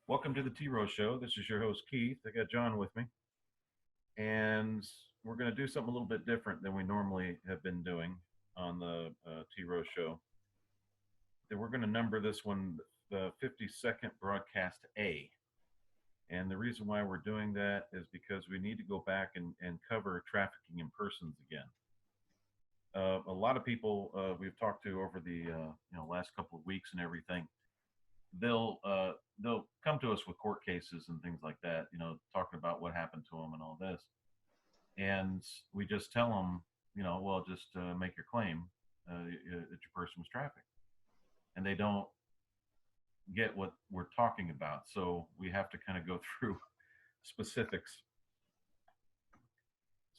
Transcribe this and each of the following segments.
Welcome to the T-roh Show. This is your host, Keith. I got John with me, and we're going to do something a little bit different than we normally have been doing on the T-roh Show. We're going to number this one the 52nd broadcast A. And the reason why we're doing that is because we need to go back and cover trafficking in persons again. A lot of people we've talked to over the last couple of weeks and everything, they'll come to us with court cases and things like that, talking about what happened to them and all this, and we just tell them, well, just make your claim that your person was trafficked, and they don't get what we're talking about. So we have to kind of go through specifics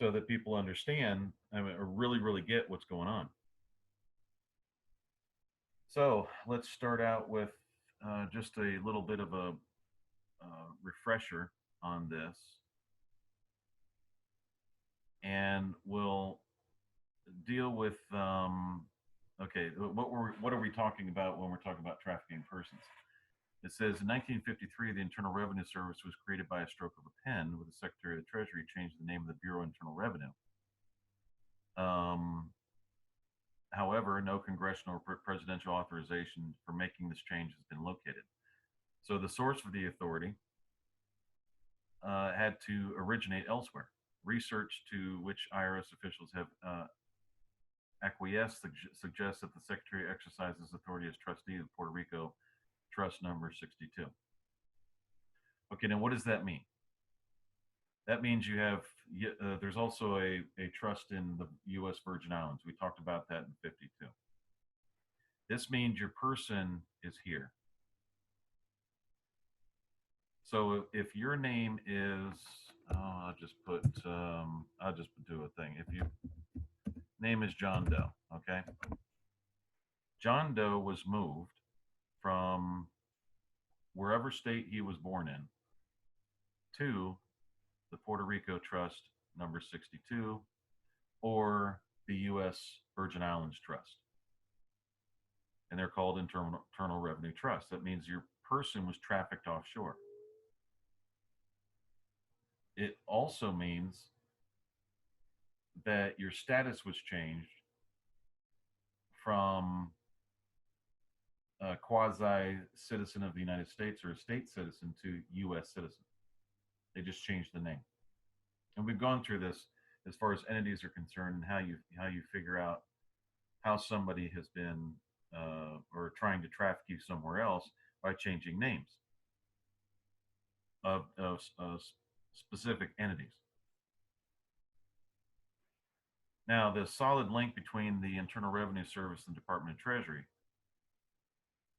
so that people understand, or really get what's going on. So let's start out with just a little bit of a refresher on this, and we'll deal with okay, what are we talking about when we're talking about trafficking persons? It says in 1953, the Internal Revenue Service was created by a stroke of a pen, with the Secretary of the Treasury changed the name of the Bureau of Internal Revenue. However, no congressional or presidential authorization for making this change has been located. So the source for the authority had to originate elsewhere. Research to which IRS officials have acquiesced suggests that the Secretary exercises authority as trustee of Puerto Rico Trust number 62. Okay, now what does that mean? That means you have, there's also a trust in the U.S. Virgin Islands. We talked about that in 52. This means your person is here. So if your name is, I'll just do a thing. If your name is John Doe, okay? John Doe was moved from wherever state he was born in to the Puerto Rico Trust number 62, or the U.S. Virgin Islands Trust. And they're called Internal Revenue Trust. That means your person was trafficked offshore. It also means that your status was changed from a quasi-citizen of the United States or a state citizen to U.S. citizen. They just changed the name. And we've gone through this as far as entities are concerned, and how you figure out how somebody has been or trying to traffic you somewhere else by changing names of specific entities. Now, the solid link between the Internal Revenue Service and Department of Treasury,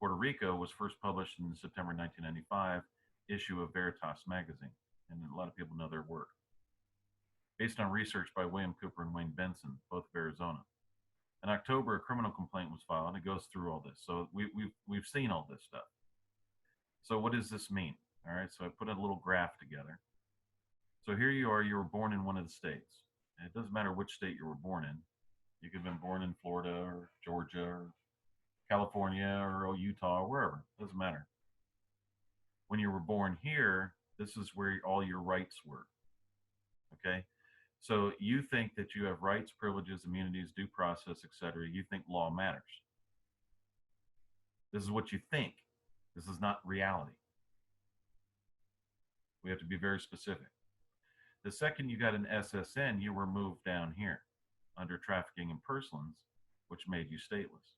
Puerto Rico, was first published in the September 1995 issue of Veritas magazine, and a lot of people know their work. Based on research by William Cooper and Wayne Benson, both of Arizona. In October, a criminal complaint was filed, and it goes through all this. So we've seen all this stuff. So what does this mean? All right, so I put a little graph together. So here you are, you were born in one of the states. And it doesn't matter which state you were born in. You could have been born in Florida or Georgia or California or Utah or wherever. It doesn't matter. When you were born here, this is where all your rights were. Okay? So you think that you have rights, privileges, immunities, due process, etc. You think law matters. This is what you think. This is not reality. We have to be very specific. The second you got an SSN, you were moved down here under trafficking in persons, which made you stateless.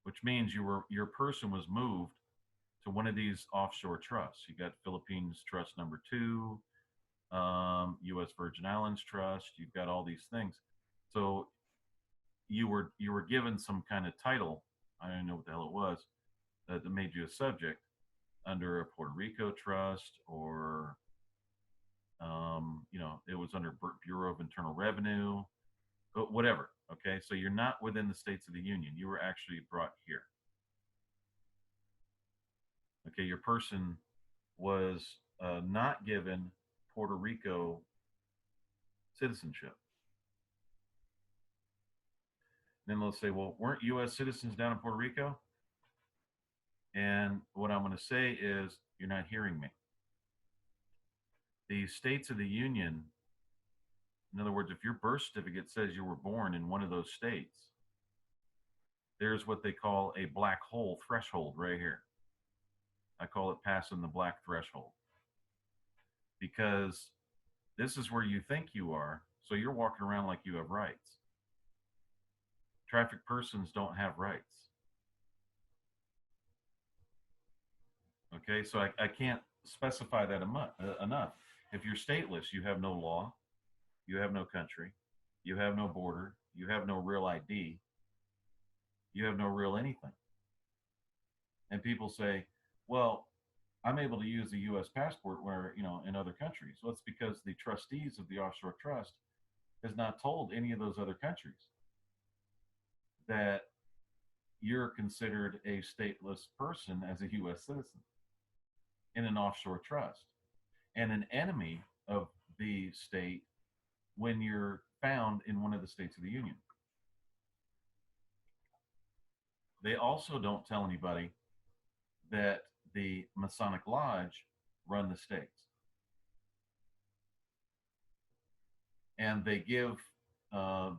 Which means your person was moved to one of these offshore trusts. You got Philippines Trust number 2, U.S. Virgin Islands Trust. You've got all these things. So you were given some kind of title. I don't know what the hell it was that made you a subject under a Puerto Rico Trust, or it was under Bureau of Internal Revenue, whatever. Okay, so you're not within the states of the Union. You were actually brought here. Okay, your person was not given Puerto Rico citizenship. Then they'll say, well, weren't U.S. citizens down in Puerto Rico? And what I'm going to say is, you're not hearing me. The states of the union, in other words, if your birth certificate says you were born in one of those states, there's what they call a black hole threshold right here. I call it passing the black threshold, because this is where you think you are. So you're walking around like you have rights. Trafficked persons don't have rights. Okay, so I can't specify that enough. If you're stateless, you have no law, you have no country, you have no border, you have no real ID, you have no real anything. And people say, well, I'm able to use a US passport where, in other countries. Well, it's because the trustees of the offshore trust has not told any of those other countries that you're considered a stateless person as a US citizen in an offshore trust, and an enemy of the state when you're found in one of the states of the union. They also don't tell anybody that the Masonic Lodge run the states. And they give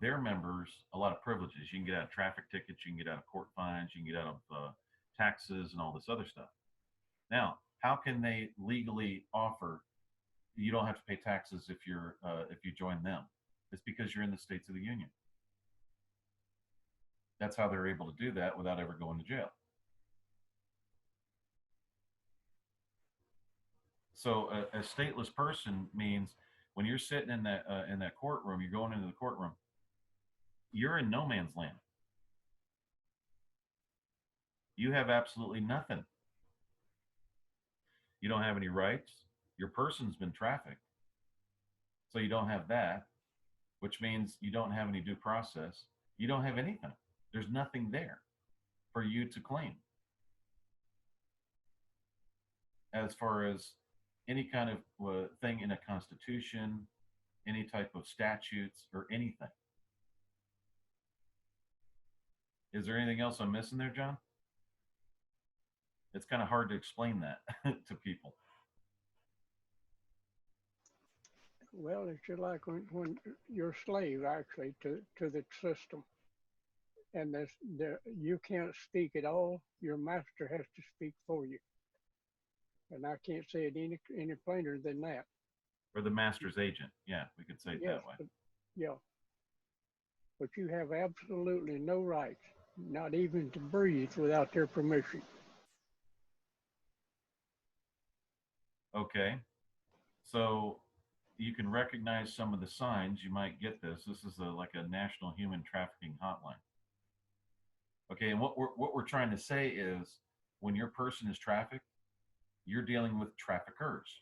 their members a lot of privileges. You can get out of traffic tickets, you can get out of court fines, you can get out of taxes and all this other stuff. Now, how can they legally offer you don't have to pay taxes if you join them? It's because you're in the states of the union. That's how they're able to do that without ever going to jail. So a stateless person means when you're sitting in that courtroom, you're going into the courtroom, you're in no man's land. You have absolutely nothing. You don't have any rights. Your person's been trafficked, so you don't have that, which means you don't have any due process. You don't have anything. There's nothing there for you to claim as far as any kind of thing in a constitution, any type of statutes, or anything. Is there anything else I'm missing there, John? It's kind of hard to explain that to people. Well, it's just like when you're a slave actually to the system, and you can't speak at all. Your master has to speak for you, and I can't say it any plainer than that. Or the master's agent. Yeah, we could say it Yes, that way. but yeah, but you have absolutely no rights, not even to breathe without their permission. Okay. So you can recognize some of the signs. You might get this. This is like a national human trafficking hotline. Okay. And what we're trying to say is when your person is trafficked, you're dealing with traffickers.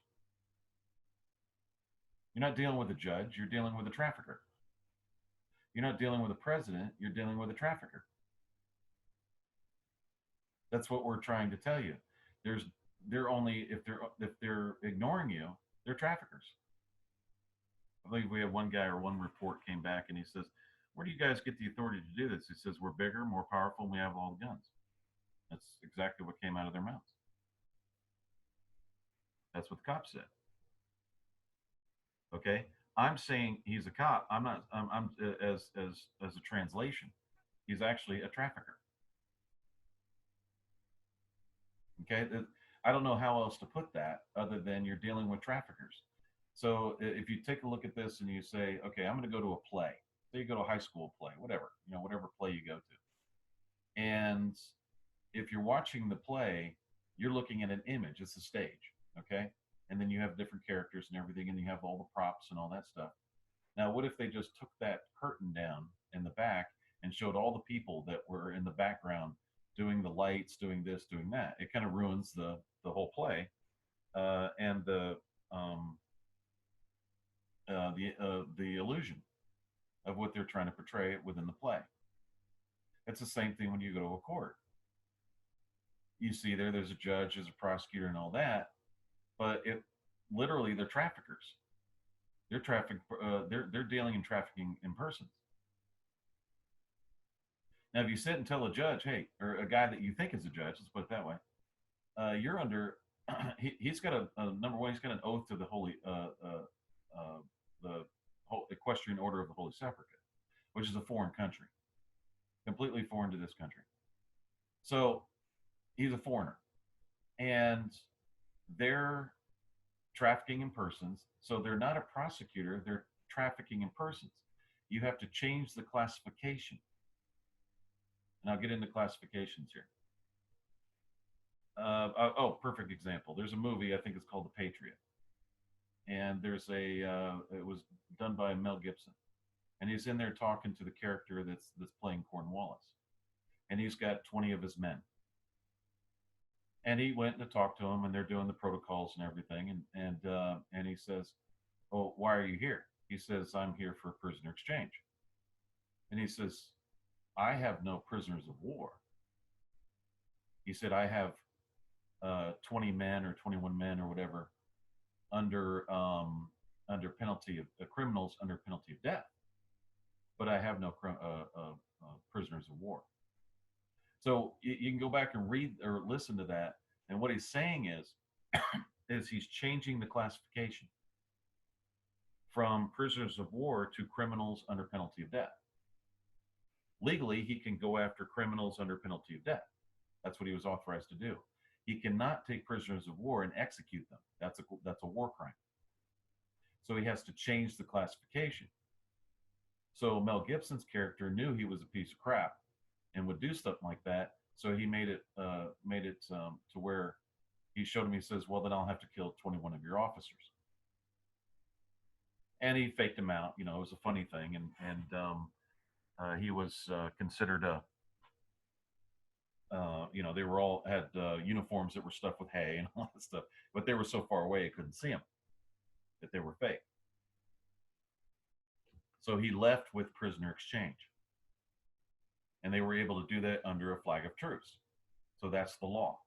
You're not dealing with a judge, you're dealing with a trafficker. You're not dealing with a president, you're dealing with a trafficker. That's what we're trying to tell you. There's they're only if they're ignoring you, they're traffickers. I believe we have one guy or one report came back and he says, "Where do you guys get the authority to do this?" He says, "We're bigger, more powerful, and we have all the guns." That's exactly what came out of their mouths. That's what the cop said. Okay, I'm saying he's a cop. I'm not. I'm as a translation. He's actually a trafficker. Okay, I don't know how else to put that other than you're dealing with traffickers. So if you take a look at this and you say, okay, I'm going to go to a play. So you go to a high school play, whatever, whatever play you go to. And if you're watching the play, you're looking at an image. It's a stage, okay? And then you have different characters and everything, and you have all the props and all that stuff. Now, what if they just took that curtain down in the back and showed all the people that were in the background doing the lights, doing this, doing that? It kind of ruins the whole play and the illusion of what they're trying to portray within the play. It's the same thing when you go to a court. You see there's a judge, there's a prosecutor, and all that, but it literally they're traffickers. They're dealing in trafficking in persons. Now, if you sit and tell a judge, hey, or a guy that you think is a judge, let's put it that way, you're under. He's got a number one. He's got an oath to the the Equestrian Order of the Holy Sepulchre, which is a foreign country, completely foreign to this country. So he's a foreigner, and they're trafficking in persons. So they're not a prosecutor; they're trafficking in persons. You have to change the classification, and I'll get into classifications here. Perfect example. There's a movie, I think it's called The Patriot, and it was done by Mel Gibson, and he's in there talking to the character that's playing Cornwallis, and he's got 20 of his men, and he went to talk to him, and they're doing the protocols and everything, and he says, "Oh, why are you here?" He says, "I'm here for prisoner exchange," and he says, "I have no prisoners of war." He said, "I have 20 men or 21 men or whatever under under penalty of criminals under penalty of death, but I have no prisoners of war." So you can go back and read or listen to that, and what he's saying is he's changing the classification from prisoners of war to criminals under penalty of death. Legally, he can go after criminals under penalty of death. That's what he was authorized to do. He cannot take prisoners of war and execute them. That's a war crime. So he has to change the classification. So Mel Gibson's character knew he was a piece of crap and would do stuff like that. So he made it to where he showed him. He says, "Well, then I'll have to kill 21 of your officers." And he faked him out. You know, it was a funny thing, he was considered a. They were all had uniforms that were stuffed with hay and all that stuff, but they were so far away you couldn't see them, that they were fake. So he left with prisoner exchange, and they were able to do that under a flag of truce. So that's the law.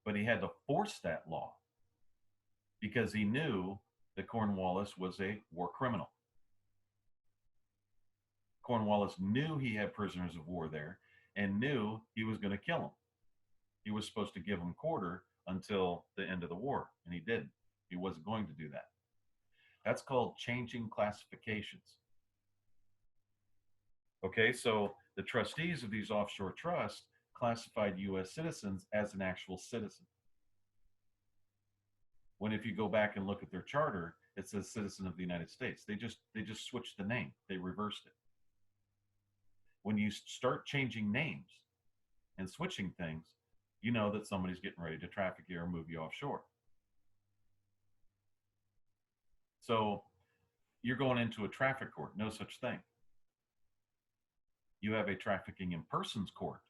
But he had to force that law because he knew that Cornwallis was a war criminal. Cornwallis knew he had prisoners of war there and knew he was going to kill them. He was supposed to give them quarter until the end of the war, and he didn't. He wasn't going to do that. That's called changing classifications. Okay, so the trustees of these offshore trusts classified U.S. citizens as an actual citizen. When if you go back and look at their charter, it says citizen of the United States. They just switched the name. They reversed it. When you start changing names and switching things, you know that somebody's getting ready to traffic you or move you offshore. So you're going into a traffic court. No such thing. You have a trafficking in persons court.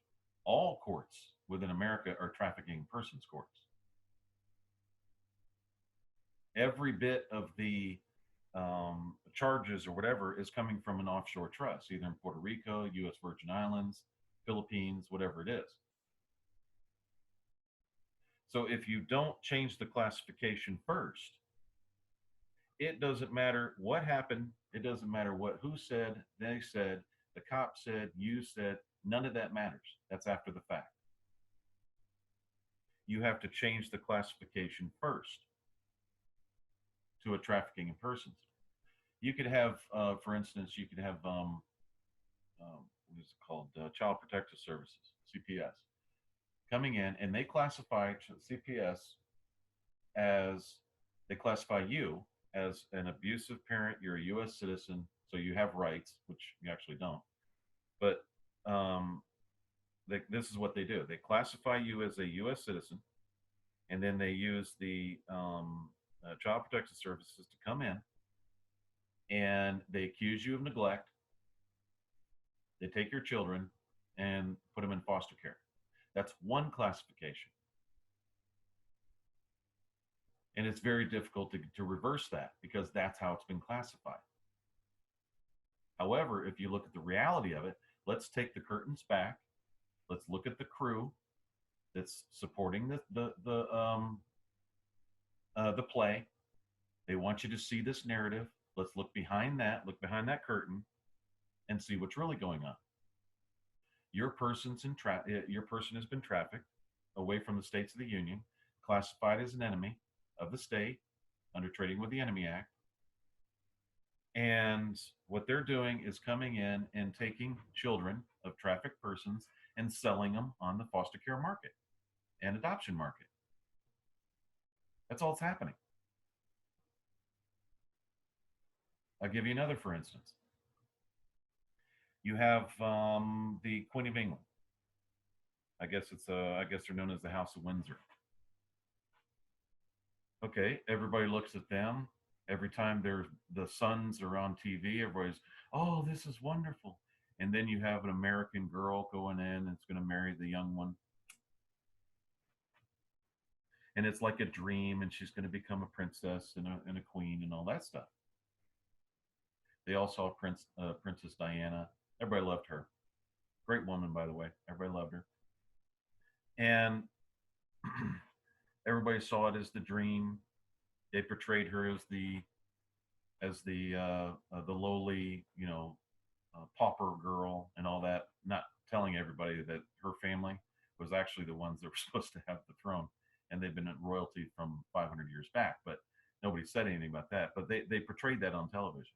All courts within America are trafficking in persons courts. Every bit of the charges or whatever is coming from an offshore trust, either in Puerto Rico, U.S. Virgin Islands, Philippines, whatever it is. So if you don't change the classification first, it doesn't matter what happened. It doesn't matter who said, they said, the cop said, you said, none of that matters. That's after the fact. You have to change the classification first to a trafficking in persons. You could have, for instance, what is it called? Child Protective Services, CPS, coming in, and they classify CPS as, they classify you as an abusive parent. You're a U.S. citizen, so you have rights, which you actually don't. But this is what they do. They classify you as a U.S. citizen, and then they use the Child Protective Services to come in, and they accuse you of neglect. They take your children and put them in foster care. That's one classification. And it's very difficult to reverse that because that's how it's been classified. However, if you look at the reality of it, let's take the curtains back. Let's look at the crew that's supporting the play. They want you to see this narrative. Let's look behind that curtain, and see what's really going on. Your person has been trafficked. away from the states of the Union, classified as an enemy of the state under Trading with the Enemy Act. And what they're doing is coming in and taking children of trafficked persons and selling them on the foster care market and adoption market. That's all that's happening. I'll give you another, for instance. You have the Queen of England. I guess they're known as the House of Windsor. Okay, everybody looks at them. Every time the sons are on TV, everybody's, oh, this is wonderful. And then you have an American girl going in and it's going to marry the young one. And it's like a dream, and she's going to become a princess and a queen and all that stuff. They all saw Princess Diana. Everybody loved her. Great woman, by the way. Everybody loved her. And everybody saw it as the dream. They portrayed her as the lowly, pauper girl and all that, not telling everybody that her family was actually the ones that were supposed to have the throne, and they've been in royalty from 500 years back. But nobody said anything about that. But they portrayed that on television.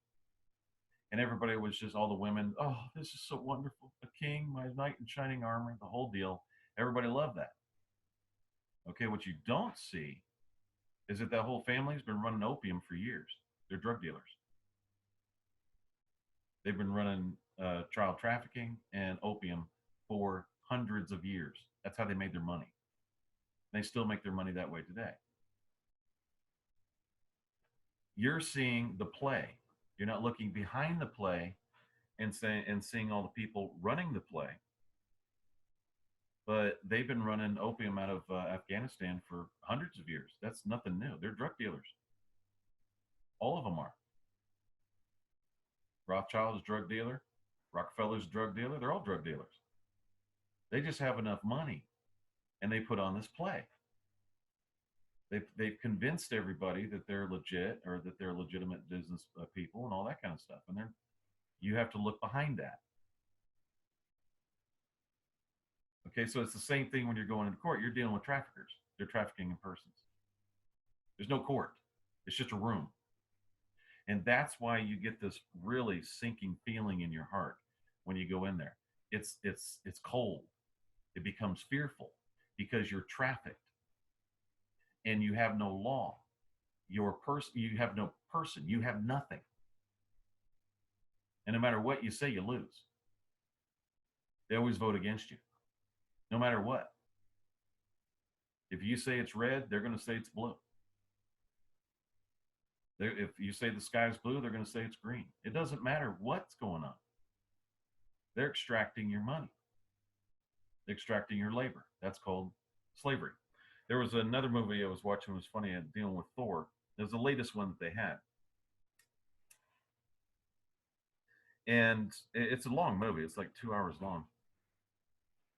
And everybody was just, all the women, oh, this is so wonderful. A king, my knight in shining armor, the whole deal. Everybody loved that. Okay, what you don't see is that whole family's been running opium for years. They're drug dealers. They've been running child trafficking and opium for hundreds of years. That's how they made their money. They still make their money that way today. You're seeing the play. You're not looking behind the play and seeing all the people running the play. But they've been running opium out of Afghanistan for hundreds of years. That's nothing new. They're drug dealers. All of them are. Rothschild is a drug dealer. Rockefeller's a drug dealer. They're all drug dealers. They just have enough money, and they put on this play. They've convinced everybody that they're legit, or that they're legitimate business people and all that kind of stuff. And you have to look behind that. Okay, so it's the same thing when you're going into court. You're dealing with traffickers. They're trafficking in persons. There's no court. It's just a room. And that's why you get this really sinking feeling in your heart when you go in there. It's cold. It becomes fearful because you're trafficked. And you have no law. You have no person. You have nothing. And no matter what you say, you lose. They always vote against you, no matter what. If you say it's red, they're going to say it's blue. If you say the sky's blue, they're going to say it's green. It doesn't matter what's going on. They're extracting your money. They're extracting your labor. That's called slavery. There was another movie I was watching. It was funny, dealing with Thor. It was the latest one that they had. And it's a long movie. It's like 2 hours long.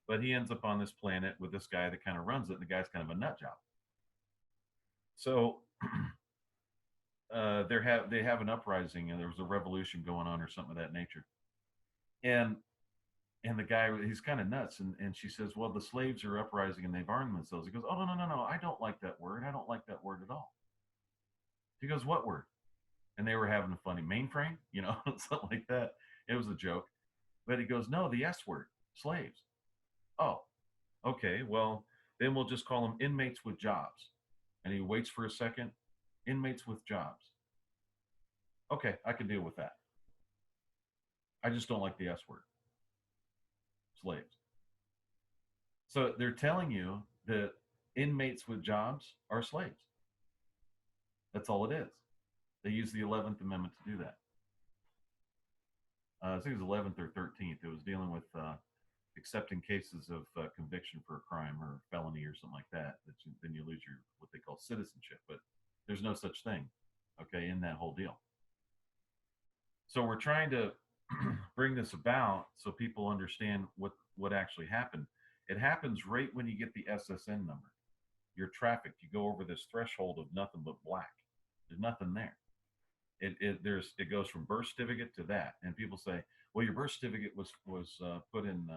But he ends up on this planet with this guy that kind of runs it. And the guy's kind of a nut job. So they have an uprising, and there was a revolution going on or something of that nature. And the guy, he's kind of nuts. And she says, well, the slaves are uprising and they've armed themselves. He goes, oh, no. I don't like that word. I don't like that word at all. He goes, what word? And they were having a funny mainframe, something like that. It was a joke. But he goes, no, the S word, slaves. Oh, okay. Well, then we'll just call them inmates with jobs. And he waits for a second. Inmates with jobs. Okay, I can deal with that. I just don't like the S word. Slaves. So they're telling you that inmates with jobs are slaves. That's all it is. They use the 11th Amendment to do that. I think it was 11th or 13th. It was dealing with accepting cases of conviction for a crime or felony or something like that. Then you lose your what they call citizenship. But there's no such thing, okay, in that whole deal. So we're trying to bring this about so people understand what actually happened. It happens right when you get the SSN number. You're trafficked. You go over this threshold of nothing but black. There's nothing there. It goes from birth certificate to that, and people say, well, your birth certificate was put in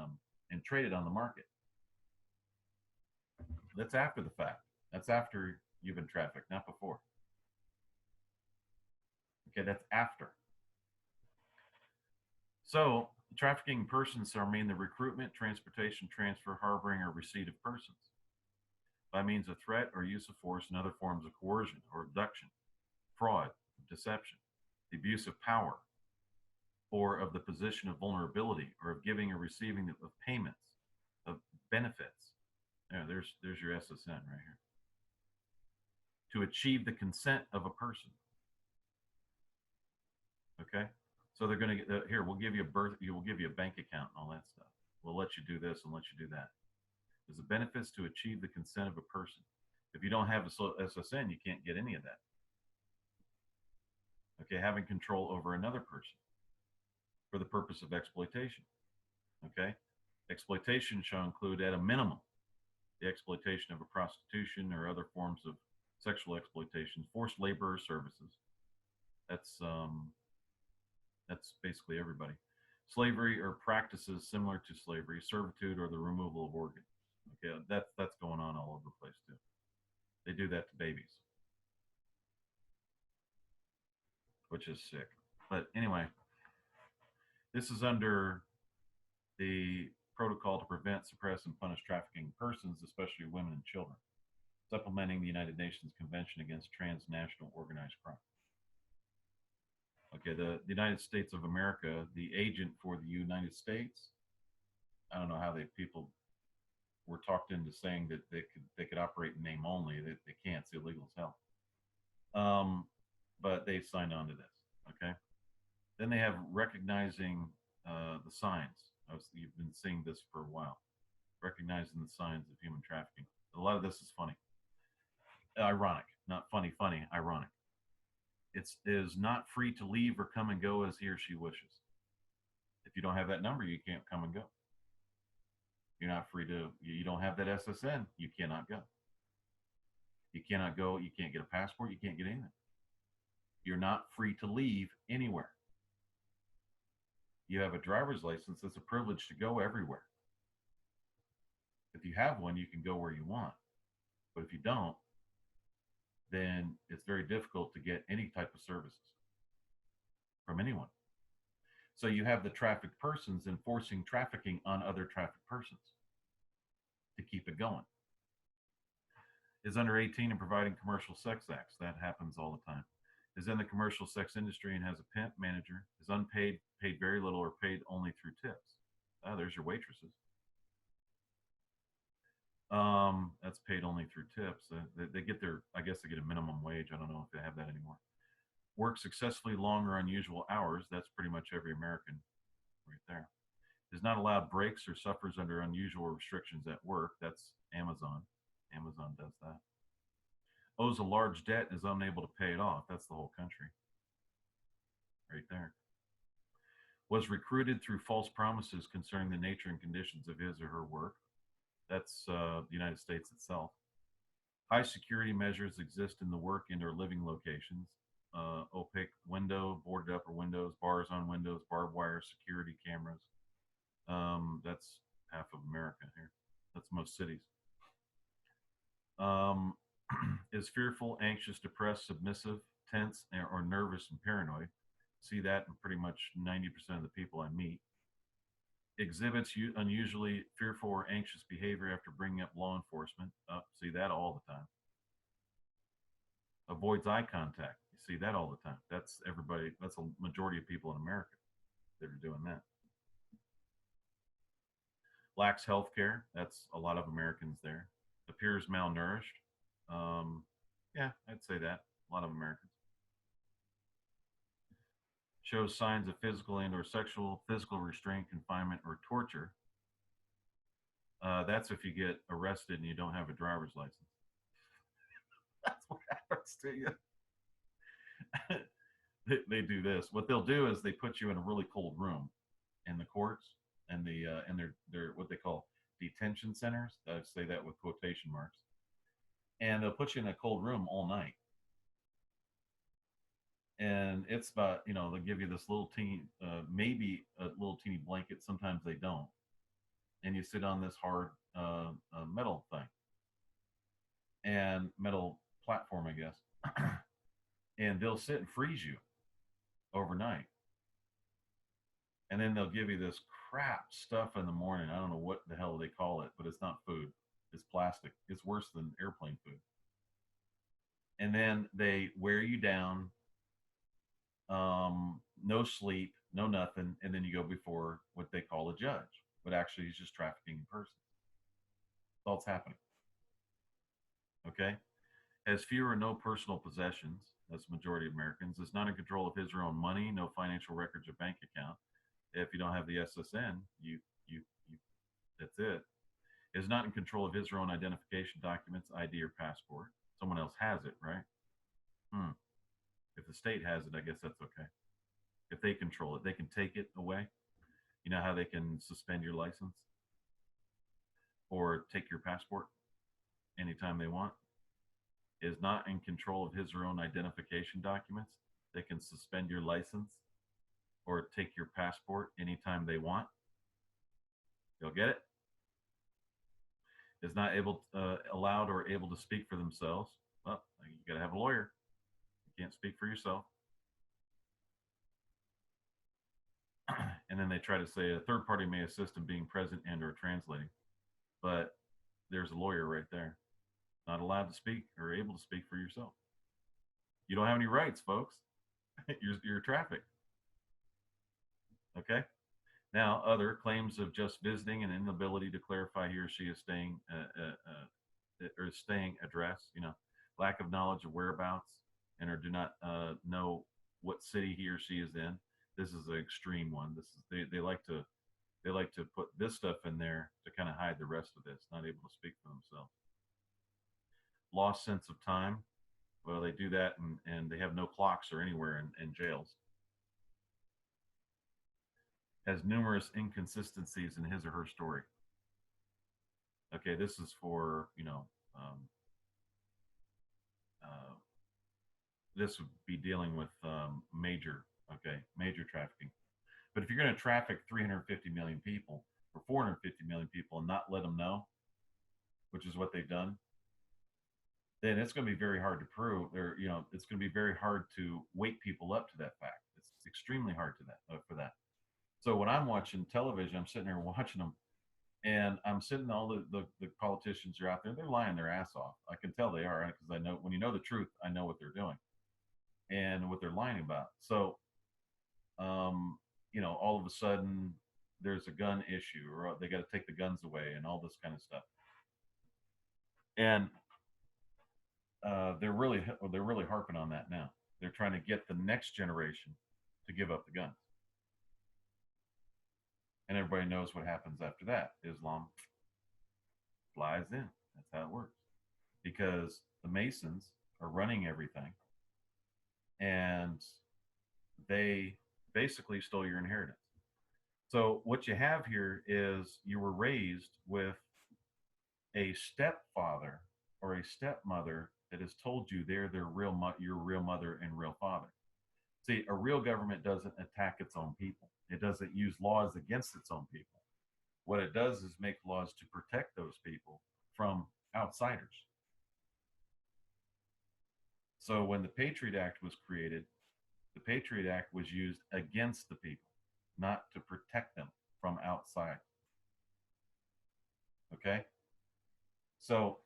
and traded on the market. That's after the fact. That's after you've been trafficked, not before. Okay, that's after. So, trafficking persons are mean the recruitment, transportation, transfer, harboring, or receipt of persons by means of threat or use of force and other forms of coercion or abduction, fraud, deception, the abuse of power, or of the position of vulnerability, or of giving or receiving of payments, of benefits. There's your SSN right here. To achieve the consent of a person. Okay, so they're going to get here. We'll give you a we'll give you a bank account and all that stuff. We'll let you do this and let you do that. There's the benefits to achieve the consent of a person. If you don't have a SSN, you can't get any of that. Okay, having control over another person for the purpose of exploitation. Okay, exploitation shall include, at a minimum, the exploitation of a prostitution or other forms of sexual exploitation, forced labor or services. That's basically everybody. Slavery or practices similar to slavery, servitude, or the removal of organs. Okay, that's going on all over the place too. They do that to babies, which is sick. But anyway, this is under the protocol to prevent, suppress, and punish trafficking persons, especially women and children, supplementing the United Nations Convention Against Transnational Organized Crime. Okay, the United States of America, the agent for the United States, I don't know how people were talked into saying that they could operate in name only. They can't. It's illegal as hell. But they signed on to this. Okay. Then they have recognizing the signs. You've been seeing this for a while. Recognizing the signs of human trafficking. A lot of this is funny, ironic, not funny, ironic. It is not free to leave or come and go as he or she wishes. If you don't have that number, you can't come and go. You're not free to, you don't have that SSN, you cannot go. You cannot go, you can't get a passport, you can't get anything. You're not free to leave anywhere. You have a driver's license, it's a privilege to go everywhere. If you have one, you can go where you want. But if you don't, then it's very difficult to get any type of services from anyone. So you have the trafficked persons enforcing trafficking on other trafficked persons to keep it going. Is under 18 and providing commercial sex acts. That happens all the time. Is in the commercial sex industry and has a pimp manager. Is unpaid, paid very little, or paid only through tips. There's your waitresses. That's paid only through tips. They get their, I guess they get a minimum wage. I don't know if they have that anymore. Work successfully long or unusual hours. That's pretty much every American right there. Is not allowed breaks or suffers under unusual restrictions at work. That's Amazon. Amazon does that. Owes a large debt and is unable to pay it off. That's the whole country right there. Was recruited through false promises concerning the nature and conditions of his or her work. That's the United States itself. High security measures exist in the work and or living locations. Opaque window, boarded upper windows, bars on windows, barbed wire, security cameras. That's half of America here. That's most cities. Is fearful, anxious, depressed, submissive, tense, or nervous and paranoid. See that in pretty much 90% of the people I meet. Exhibits unusually fearful or anxious behavior after bringing up law enforcement. See that all the time. Avoids eye contact. You see that all the time. That's everybody. That's a majority of people in America that are doing that. Lacks health care. That's a lot of Americans there. Appears malnourished. Yeah, I'd say that. A lot of Americans. Shows signs of physical and or physical restraint, confinement, or torture. That's if you get arrested and you don't have a driver's license. That's what happens to you. They do this. What they'll do is they put you in a really cold room in the courts and their what they call detention centers. I say that with quotation marks. And they'll put you in a cold room all night. And it's about, they'll give you this little teeny, maybe a little teeny blanket. Sometimes they don't. And you sit on this hard metal thing. and metal platform, I guess. And they'll sit and freeze you overnight. And then they'll give you this crap stuff in the morning. I don't know what the hell they call it, but it's not food. It's plastic. It's worse than airplane food. And then they wear you down, no sleep, no nothing. And then you go before what they call a judge, but actually he's just trafficking in persons. That's all that's happening. Okay. Has few or no personal possessions. That's the majority of Americans. Is not in control of his or own money, no financial records or bank account. If you don't have the SSN, you that's it. Is not in control of his or own identification documents, ID or passport. Someone else has it, right? Hmm. If the state has it, I guess that's okay. If they control it, they can take it away. You know how they can suspend your license or take your passport anytime they want? Is not in control of his or own identification documents. They can suspend your license or take your passport anytime they want. You'll get it. Is not able, allowed or able to speak for themselves. Well, you got to have a lawyer. You can't speak for yourself. And then they try to say a third party may assist in being present and or translating. But there's a lawyer right there. Not allowed to speak or able to speak for yourself. You don't have any rights, folks. You're trafficked. Okay. Now, other claims of just visiting and inability to clarify he or she is staying or staying address. You know, lack of knowledge of whereabouts and or do not know what city he or she is in. This is an extreme one. This is they like to put this stuff in there to kind of hide the rest of this. Not able to speak for themselves. Lost sense of time. Well, they do that and they have no clocks or anywhere in jails. Has numerous inconsistencies in his or her story. Okay, this is for, uh, this would be dealing with major trafficking. But if you're going to traffic 350 million people or 450 million people and not let them know, which is what they've done, then it's going to be very hard to prove, or it's going to be very hard to wake people up to that fact. It's extremely hard to that for that. So when I'm watching television, I'm sitting there watching them, and I'm sitting. All the politicians are out there. They're lying their ass off. I can tell they are because I know when you know the truth, I know what they're doing and what they're lying about. So, all of a sudden there's a gun issue, or they got to take the guns away, and all this kind of stuff. And they're really harping on that now. They're trying to get the next generation to give up the guns. And everybody knows what happens after that. Islam flies in. That's how it works. Because the Masons are running everything, and they basically stole your inheritance. So what you have here is you were raised with a stepfather or a stepmother that has told you they're your real mother and real father. See, a real government doesn't attack its own people. It doesn't use laws against its own people. What it does is make laws to protect those people from outsiders. So when the Patriot Act was created, the Patriot Act was used against the people, not to protect them from outside. Okay? So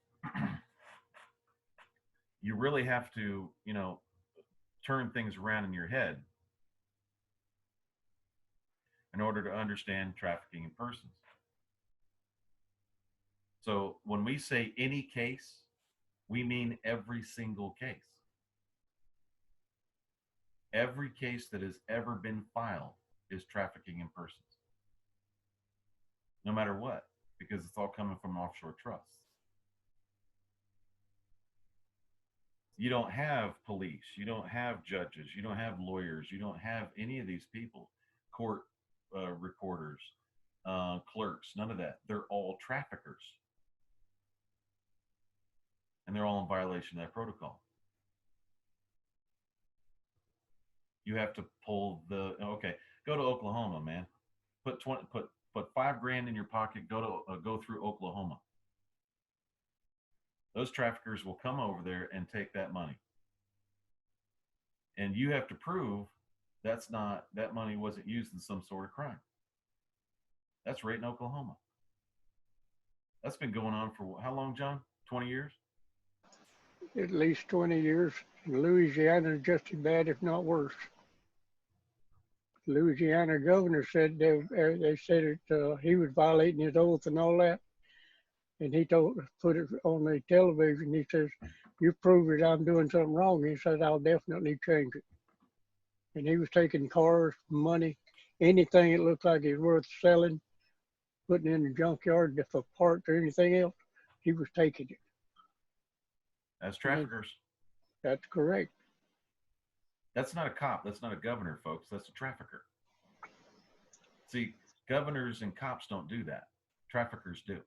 you really have to, turn things around in your head in order to understand trafficking in persons. So when we say any case, we mean every single case. Every case that has ever been filed is trafficking in persons, no matter what, because it's all coming from offshore trusts. You don't have police, you don't have judges, you don't have lawyers, you don't have any of these people, court recorders, clerks, none of that. They're all traffickers. And they're all in violation of that protocol. You have to pull okay, go to Oklahoma, man. Put $5,000 in your pocket, go through Oklahoma. Those traffickers will come over there and take that money. And you have to prove that money wasn't used in some sort of crime. That's right in Oklahoma. That's been going on for how long, John? 20 years? At least 20 years. In Louisiana, just as bad, if not worse. Louisiana governor said they said it, he was violating his oath and all that. And he put it on the television. He says, "You prove that I'm doing something wrong." He says, "I'll definitely change it." And he was taking cars, money, anything it looked like it was worth selling, putting in the junkyard for parts or anything else. He was taking it. As traffickers. That's correct. That's not a cop. That's not a governor, folks. That's a trafficker. See, governors and cops don't do that. Traffickers do.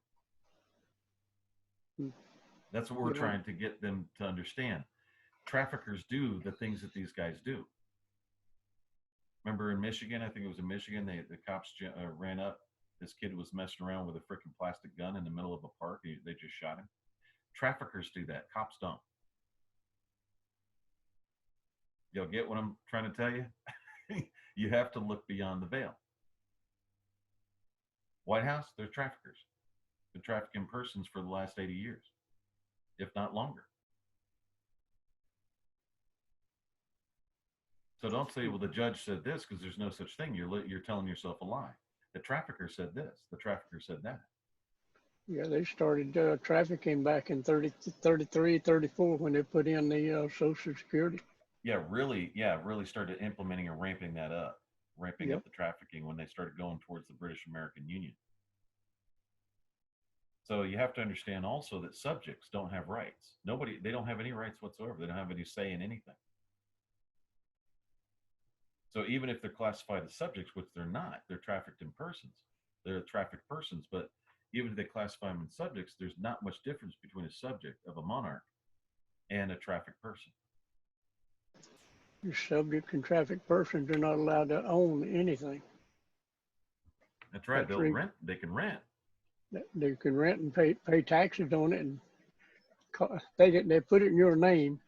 That's what we're trying to get them to understand. Traffickers do the things that these guys do. Remember in Michigan, I think it was in Michigan, the cops ran up. This kid was messing around with a freaking plastic gun in the middle of a park. They just shot him. Traffickers do that. Cops don't. You'll get what I'm trying to tell you? You have to look beyond the veil. White House, they're traffickers. Been trafficking persons for the last 80 years, if not longer. So don't say, well, the judge said this, because there's no such thing. You're telling yourself a lie. The trafficker said this. The trafficker said that. Yeah, they started trafficking back in 33, 34 when they put in the Social Security. Really started implementing and ramping up the trafficking when they started going towards the British American Union. So you have to understand also that subjects don't have rights. They don't have any rights whatsoever. They don't have any say in anything. So even if they're classified as subjects, which they're not, they're trafficked in persons. They're trafficked persons, but even if they classify them in subjects, there's not much difference between a subject of a monarch and a trafficked person. Subject and trafficked persons are not allowed to own anything. That's right. They'll rent. They can rent. They can rent and pay taxes on it, and they put it in your name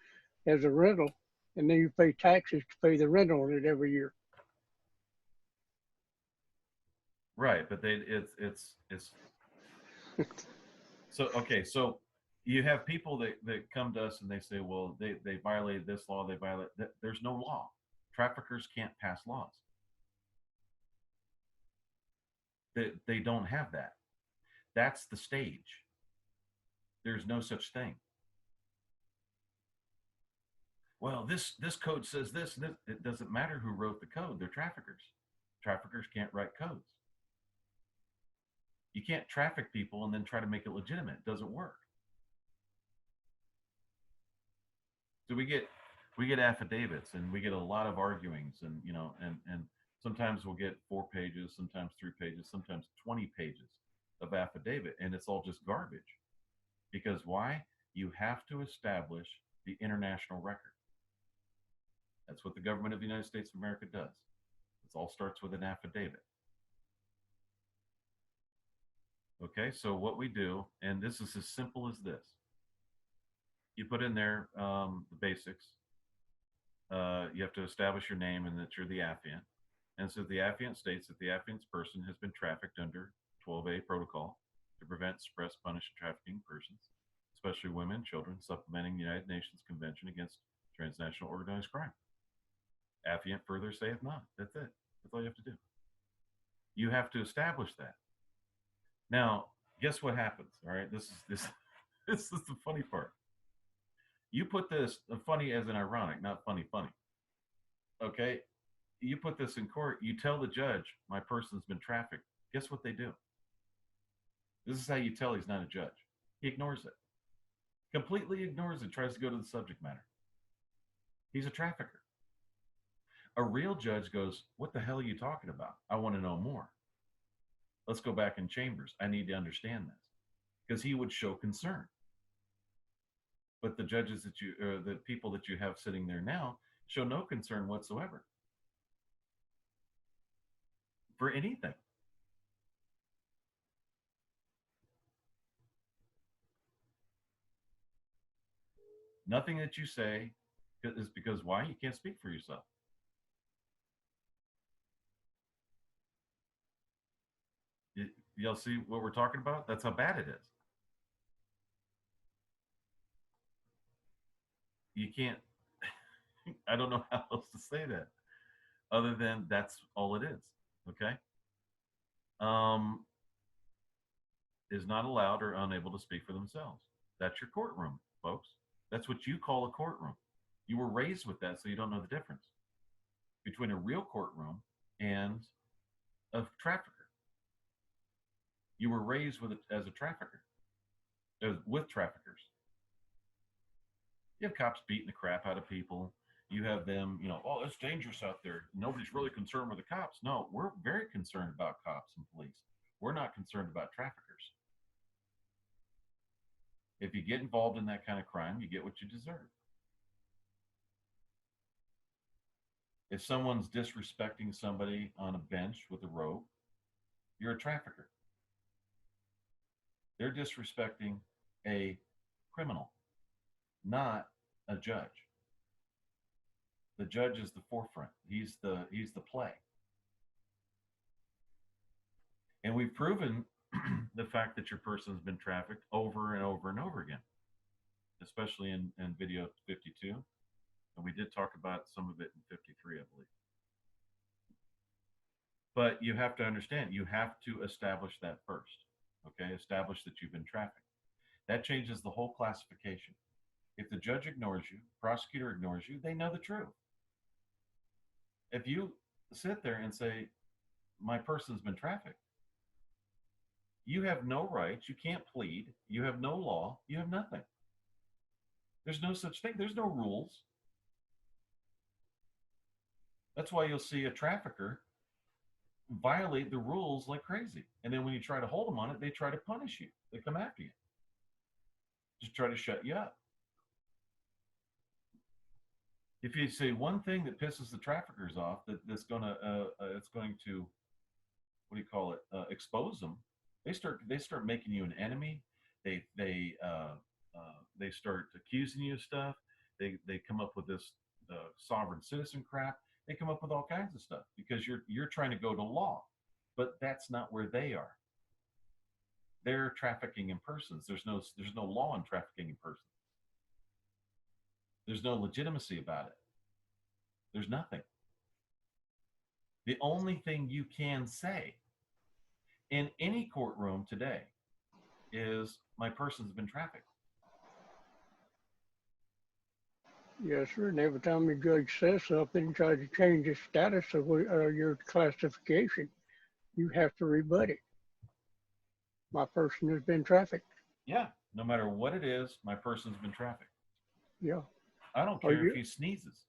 as a rental, and then you pay taxes to pay the rent on it every year. Right, but it's so okay. So you have people that come to us and they say, well, they violated this law. There's no law. Traffickers can't pass laws. They don't have that. That's the stage. There's no such thing. Well, this code says this. It doesn't matter who wrote the code. They're traffickers. Traffickers can't write codes. You can't traffic people and then try to make it legitimate. It doesn't work. So we get affidavits and we get a lot of arguings, and and sometimes we'll get 4 pages, sometimes 3 pages, sometimes 20 pages of affidavit, and it's all just garbage. Because why? You have to establish the international record. That's what the government of the United States of America does. It all starts with an affidavit. Okay, so what we do, and this is as simple as this. You put in there the basics. You have to establish your name and that you're the affiant. And so the affiant states that the affiant's person has been trafficked under 12A protocol to prevent, suppress, punish, and trafficking persons, especially women, children, supplementing the United Nations Convention Against Transnational Organized Crime. Affiant further saith not. That's it. That's all you have to do. You have to establish that. Now, guess what happens? All right, this is the funny part. You put this, funny as in ironic, not funny. Okay, you put this in court. You tell the judge my person's been trafficked. Guess what they do? This is how you tell he's not a judge. He ignores it. Completely ignores it. Tries to go to the subject matter. He's a trafficker. A real judge goes, what the hell are you talking about? I want to know more. Let's go back in chambers. I need to understand this. Because he would show concern. But the judges the people that you have sitting there now show no concern whatsoever for anything. Nothing that you say is because why? You can't speak for yourself. Y'all see what we're talking about? That's how bad it is. You can't, I don't know how else to say that other than that's all it is. Okay. Um, is not allowed or unable to speak for themselves. That's your courtroom, folks. That's what you call a courtroom. You were raised with that, so you don't know the difference between a real courtroom and a trafficker. You were raised with it as a trafficker, with traffickers. You have cops beating the crap out of people. You have them, oh, it's dangerous out there. Nobody's really concerned with the cops. No, we're very concerned about cops and police. We're not concerned about traffickers. If you get involved in that kind of crime, you get what you deserve. If someone's disrespecting somebody on a bench with a rope, you're a trafficker. They're disrespecting a criminal, not a judge. The judge is the forefront. He's the play. And we've proven the fact that your person's been trafficked over and over and over again, especially in video 52. And we did talk about some of it in 53, I believe. But you have to understand, you have to establish that first. Okay, establish that you've been trafficked. That changes the whole classification. If the judge ignores you, prosecutor ignores you, they know the truth. If you sit there and say, my person's been trafficked, you have no rights, you can't plead, you have no law, you have nothing. There's no such thing, there's no rules. That's why you'll see a trafficker violate the rules like crazy. And then when you try to hold them on it, they try to punish you. They come after you. Just try to shut you up. If you say one thing that pisses the traffickers off, that's it's going to, what do you call it, expose them. They start making you an enemy. They start accusing you of stuff. They come up with this sovereign citizen crap. They come up with all kinds of stuff because you're trying to go to law, but that's not where they are. They're trafficking in persons. There's no law in trafficking in persons. There's no legitimacy about it. There's nothing. The only thing you can say in any courtroom today is my person's been trafficked. Yes, sir. And every time the judge says something and tries to change the status of your classification, you have to rebut it. My person has been trafficked. Yeah, no matter what it is, my person's been trafficked. Yeah. I don't care if he sneezes.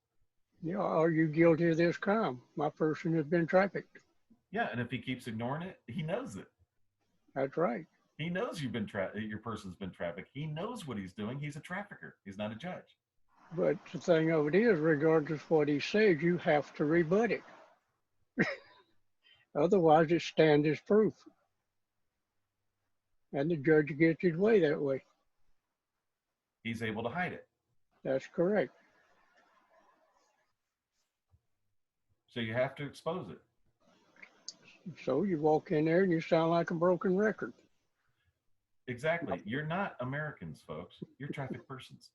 Yeah, are you guilty of this crime? My person has been trafficked. Yeah, and if he keeps ignoring it, he knows it. That's right. He knows your person's been trafficked. He knows what he's doing. He's a trafficker. He's not a judge. But the thing of it is, regardless of what he says, you have to rebut it. Otherwise, it stands as proof. And the judge gets his way that way. He's able to hide it. That's correct. So you have to expose it. So you walk in there and you sound like a broken record. Exactly. You're not Americans, folks. You're trafficked persons.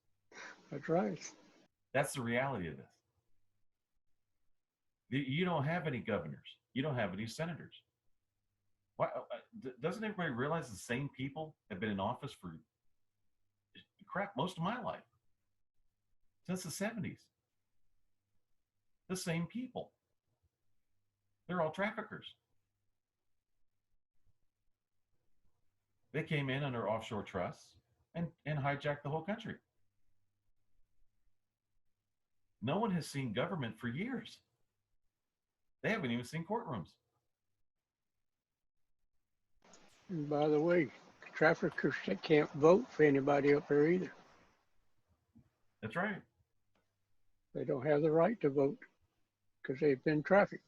That's right. That's the reality of this. You don't have any governors. You don't have any senators. Why, doesn't everybody realize the same people have been in office for most of my life? Since the 70s. The same people. They're all traffickers. They came in under offshore trusts and hijacked the whole country. No one has seen government for years. They haven't even seen courtrooms. And by the way, traffickers can't vote for anybody up there either. That's right. They don't have the right to vote because they've been trafficked.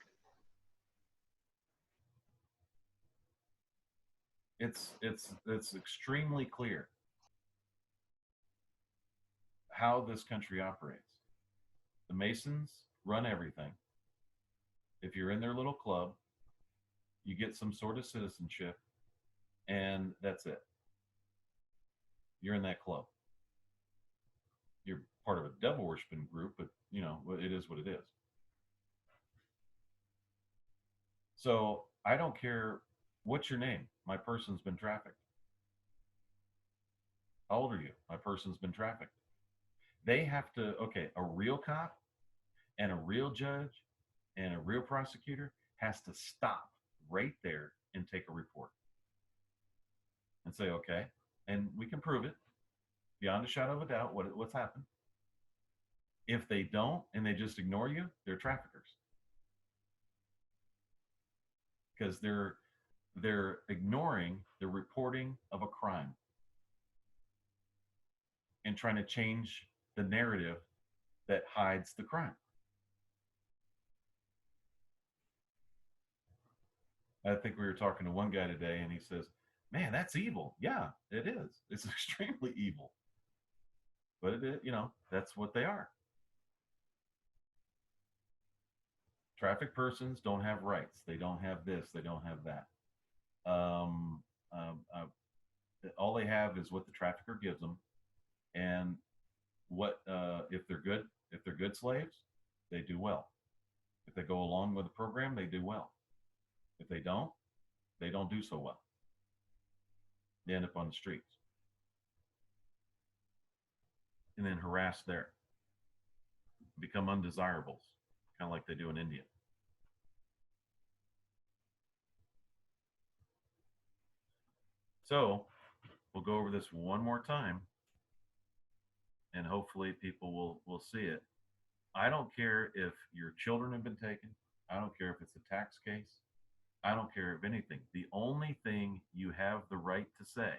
It's extremely clear. how this country operates. The Masons run everything. If you're in their little club, you get some sort of citizenship, and that's it. You're in that club. You're part of a devil worshiping group, but you know, it is what it is. So I don't care what's your name. My person's been trafficked. How old are you? My person's been trafficked. They have to, okay, a real cop and a real judge and a real prosecutor has to stop right there and take a report and say, okay, and we can prove it beyond a shadow of a doubt what's happened. If they don't and they just ignore you, they're traffickers because they're ignoring the reporting of a crime and trying to change the narrative that hides the crime. I think we were talking to one guy today and he says, man, that's evil. Yeah, it is. It's extremely evil. But it is, you know, that's what they are. Trafficked persons don't have rights. They don't have this. They don't have that. Um, um, uh, all they have is what the trafficker gives them, and what if they're good. If they're good slaves, they do well. If they go along with the program, they do well. If they don't do so well. They end up on the streets and then harassed there, become undesirables, kind of like they do in India. So we'll go over this one more time, and hopefully people will see it. I don't care if your children have been taken. I don't care if it's a tax case. I don't care if anything. The only thing you have the right to say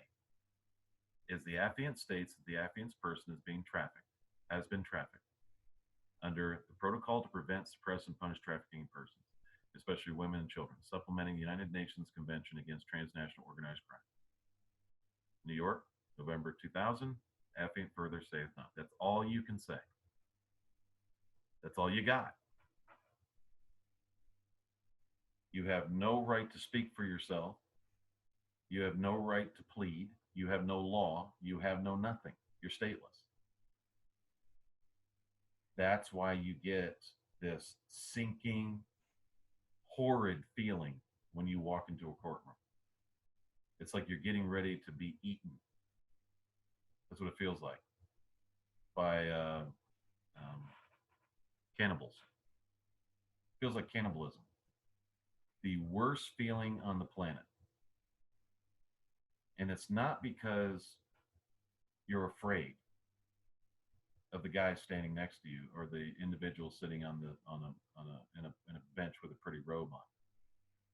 is the affiant states that the affiant person is being trafficked, has been trafficked, under the protocol to prevent, suppress, and punish trafficking in persons, especially women and children, supplementing the United Nations Convention Against Transnational Organized Crime. New York, November 2000, affiant further saith not. That's all you can say. That's all you got. You have no right to speak for yourself. You have no right to plead. You have no law. You have no nothing. You're stateless. That's why you get this sinking, horrid feeling when you walk into a courtroom. It's like you're getting ready to be eaten. That's what it feels like by cannibals. It feels like cannibalism. The worst feeling on the planet. And it's not because you're afraid of the guy standing next to you or the individual sitting in a bench with a pretty robe on.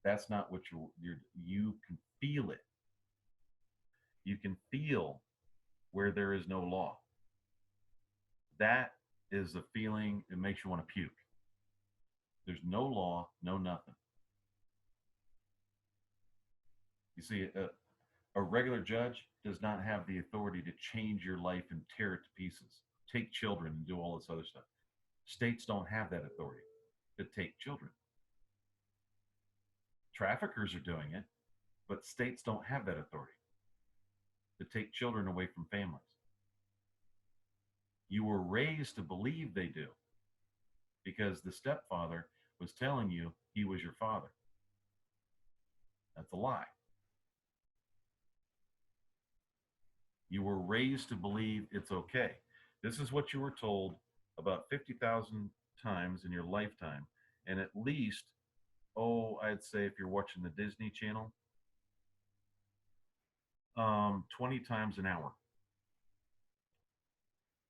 That's not what you can feel it. You can feel where there is no law. That is a feeling that makes you want to puke. There's no law, no nothing. You see, a regular judge does not have the authority to change your life and tear it to pieces, take children and do all this other stuff. States don't have that authority to take children. Traffickers are doing it, but states don't have that authority to take children away from families. You were raised to believe they do because the stepfather was telling you he was your father. That's a lie. You were raised to believe it's okay. This is what you were told about 50,000 times in your lifetime. And at least, I'd say if you're watching the Disney Channel, 20 times an hour.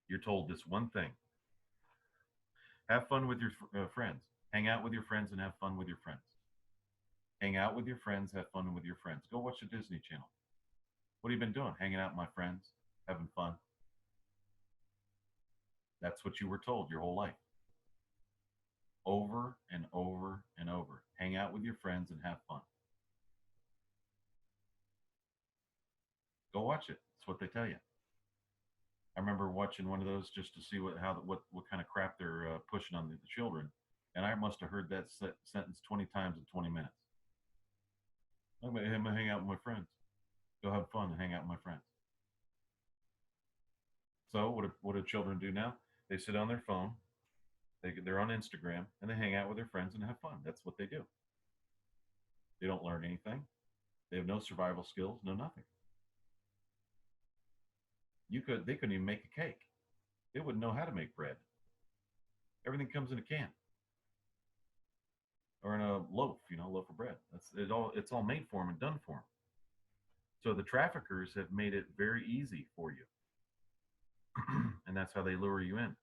You're told this one thing. Have fun with your friends. Hang out with your friends and have fun with your friends. Hang out with your friends, have fun with your friends. Go watch the Disney Channel. What have you been doing? Hanging out with my friends, having fun. That's what you were told your whole life. Over and over and over. Hang out with your friends and have fun. Go watch it. That's what they tell you. I remember watching one of those just to see what kind of crap they're pushing on the children, and I must have heard that sentence 20 times in 20 minutes. I'm gonna hang out with my friends. Go have fun and hang out with my friends. So what do children do now? They sit on their phone, they're on Instagram, and they hang out with their friends and have fun. That's what they do. They don't learn anything. They have no survival skills, no nothing. They couldn't even make a cake. They wouldn't know how to make bread. Everything comes in a can or in a loaf, loaf of bread. It's all made for them and done for them. So the traffickers have made it very easy for you. And that's how they lure you in.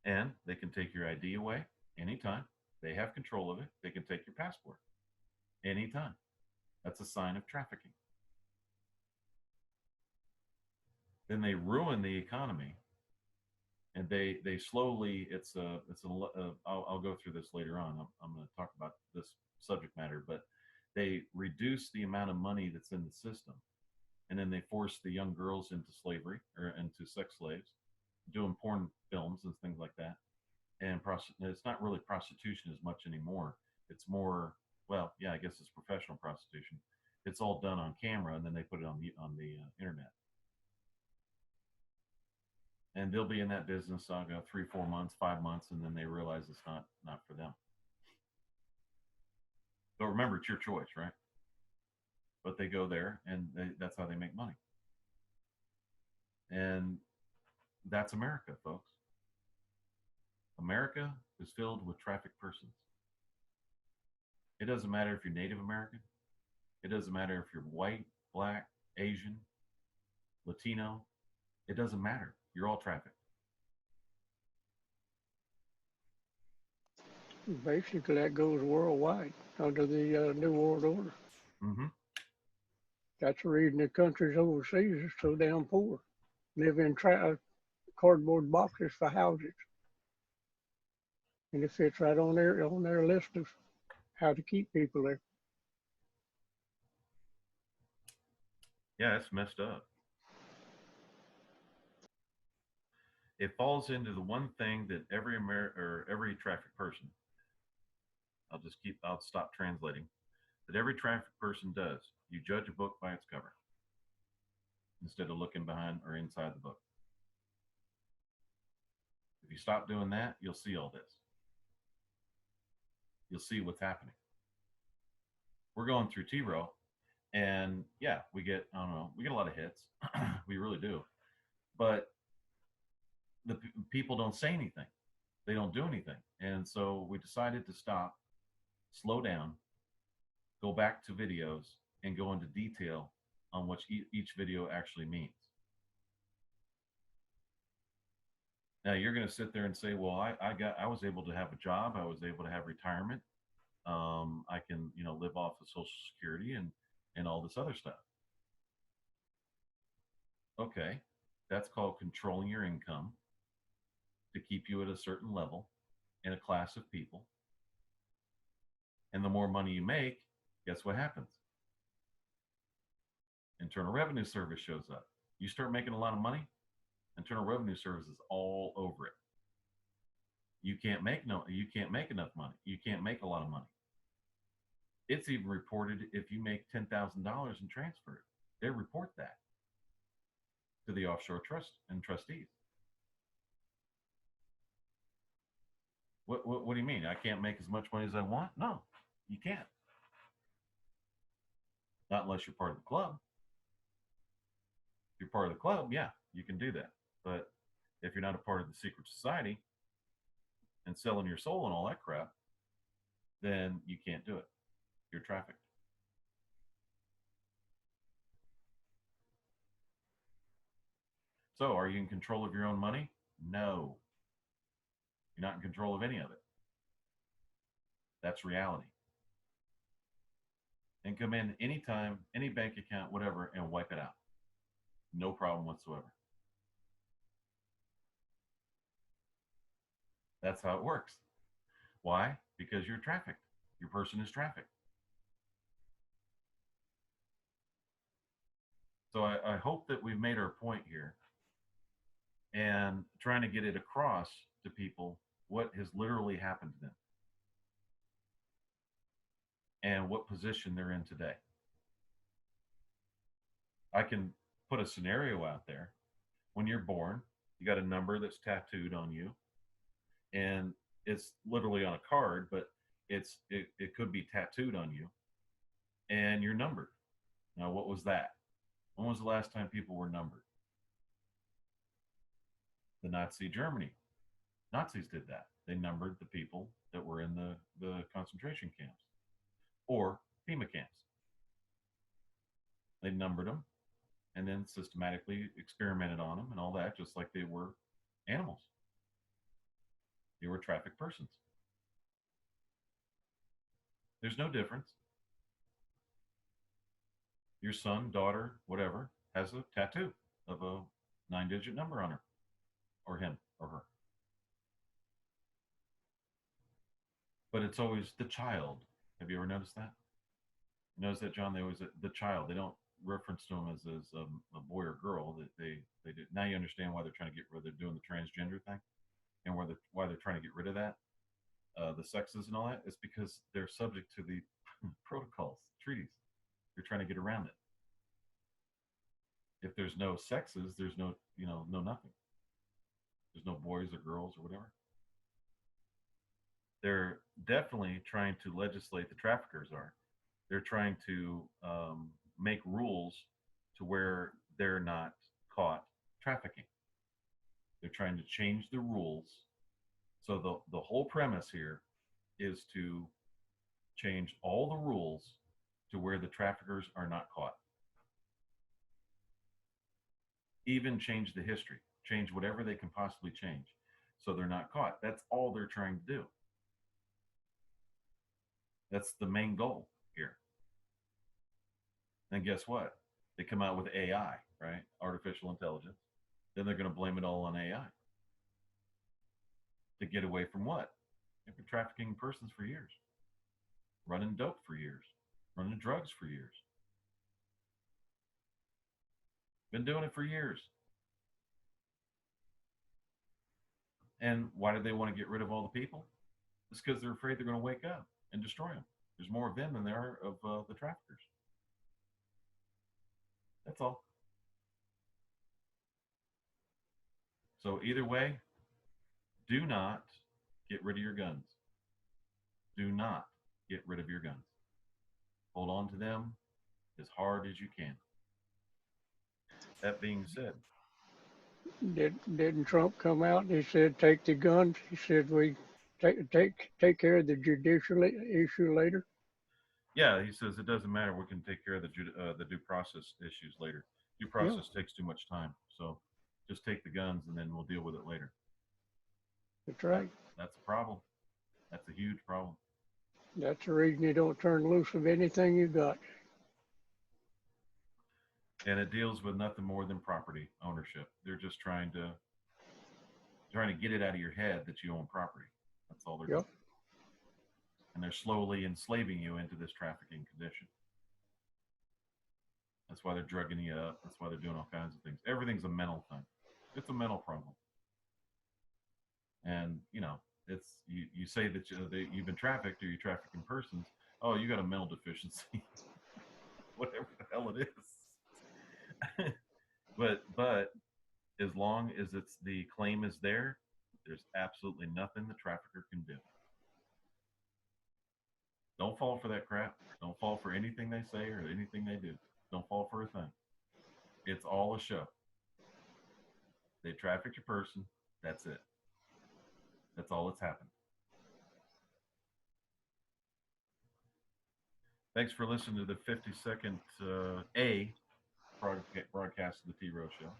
And they can take your ID away anytime. They have control of it. They can take your passport anytime. That's a sign of trafficking. Then they ruin the economy, and they slowly. I'll go through this later on. I'm going to talk about this subject matter, but they reduce the amount of money that's in the system, and then they force the young girls into slavery or into sex slaves, doing porn films and things like that. And it's not really prostitution as much anymore. It's more, well, yeah, I guess it's professional prostitution. It's all done on camera, and then they put it on the internet. And they'll be in that business, I'll go 3, 4 months, 5 months, and then they realize it's not for them. But remember, it's your choice, right? But they go there, and that's how they make money. And that's America, folks. America is filled with trafficked persons. It doesn't matter if you're Native American. It doesn't matter if you're white, black, Asian, Latino. It doesn't matter. You're all trafficked. Basically, that goes worldwide under the New World Order. Mm-hmm. That's the reason the countries overseas are so damn poor. Live in cardboard boxes for houses. And it fits right on their list of how to keep people there. Yeah, it's messed up. It falls into the one thing that every trafficked person, I'll stop translating, that every trafficked person does. You judge a book by its cover instead of looking behind or inside the book. If you stop doing that, you'll see all this. You'll see what's happening. We're going through t-roh, and yeah, we get a lot of hits. We really do. But the people don't say anything. They don't do anything. And so we decided to stop, slow down, go back to videos, and go into detail on what each video actually means. Now you're going to sit there and say, well, I was able to have a job. I was able to have retirement. I can, live off of Social Security and all this other stuff. Okay. That's called controlling your income to keep you at a certain level in a class of people. And the more money you make, guess what happens? Internal Revenue Service shows up. You start making a lot of money, Internal Revenue Service is all over it. You can't make enough money. You can't make a lot of money. It's even reported if you make $10,000 and transfer it. They report that to the offshore trust and trustees. What do you mean? I can't make as much money as I want? No, you can't. Not unless you're part of the club. If you're part of the club, yeah, you can do that. But if you're not a part of the secret society and selling your soul and all that crap, then you can't do it. You're trafficked. So are you in control of your own money? No. You're not in control of any of it. That's reality. And come in anytime, any bank account, whatever, and wipe it out. No problem whatsoever. That's how it works. Why? Because you're trafficked. Your person is trafficked. So I hope that we've made our point here and trying to get it across to people what has literally happened to them and what position they're in today. I can put a scenario out there. When you're born, you got a number that's tattooed on you, and it's literally on a card, but it could be tattooed on you, and you're numbered. Now, what was that? When was the last time people were numbered? The Nazi Germany. Nazis did that. They numbered the people that were in the concentration camps or FEMA camps. They numbered them and then systematically experimented on them and all that, just like they were animals. They were trafficked persons. There's no difference. Your son, daughter, whatever, has a tattoo of a 9-digit number on her, or him, or her. But it's always the child. Have you ever noticed that? You notice that, John? They always the child. They don't reference to them as a boy or girl. They do. Now you understand why they're trying to get rid. They're doing the transgender thing, and why they're trying to get rid of that, the sexes and all that. It's because they're subject to the protocols, treaties. They're trying to get around it. If there's no sexes, there's no no nothing. There's no boys or girls or whatever. They're definitely trying to legislate. The traffickers are. They're trying to make rules to where they're not caught trafficking. They're trying to change the rules. So the whole premise here is to change all the rules to where the traffickers are not caught. Even change the history, change whatever they can possibly change so they're not caught. That's all they're trying to do. That's the main goal here. And guess what? They come out with AI, right? Artificial intelligence. Then they're going to blame it all on AI to get away from what? They've been trafficking persons for years, running dope for years, running drugs for years. Been doing it for years. And why do they want to get rid of all the people? It's because they're afraid they're going to wake up and destroy them. There's more of them than there are of the traffickers. That's all. So either way, do not get rid of your guns. Do not get rid of your guns. Hold on to them as hard as you can. That being said, Didn't Trump come out and he said take the guns? He said we take care of the judicial issue later. yeah, he says it doesn't matter. We can take care of the due process issues later. Due Yeah, process takes too much time, so just take the guns and then we'll deal with it later. that's That, right. that's a problem. That's a huge problem. That's the reason you don't turn loose of anything you got. And it deals with nothing more than property ownership. They're just trying to get it out of your head that you own property. That's all they're doing. Yep. And they're slowly enslaving you into this trafficking condition. That's why they're drugging you up. That's why they're doing all kinds of things. Everything's a mental thing. It's a mental problem. And it's you say that you've been trafficked or you're trafficking persons. Oh, you got a mental deficiency, whatever the hell it is. but as long as it's the claim is there, there's absolutely nothing the trafficker can do. Don't fall for that crap. Don't fall for anything they say or anything they do. Don't fall for a thing. It's all a show. They trafficked your person. That's it. That's all that's happened. Thanks for listening to the 52nd A broadcast of the t-roh Show.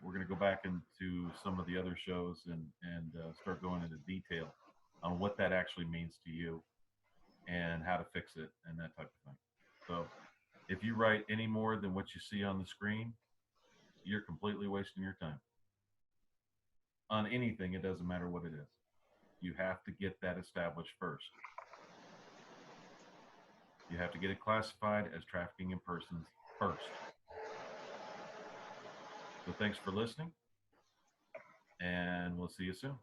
We're going to go back into some of the other shows and start going into detail on what that actually means to you and how to fix it and that type of thing. So if you write any more than what you see on the screen, you're completely wasting your time. On anything, it doesn't matter what it is. You have to get that established first. You have to get it classified as trafficking in persons first. So thanks for listening, and we'll see you soon.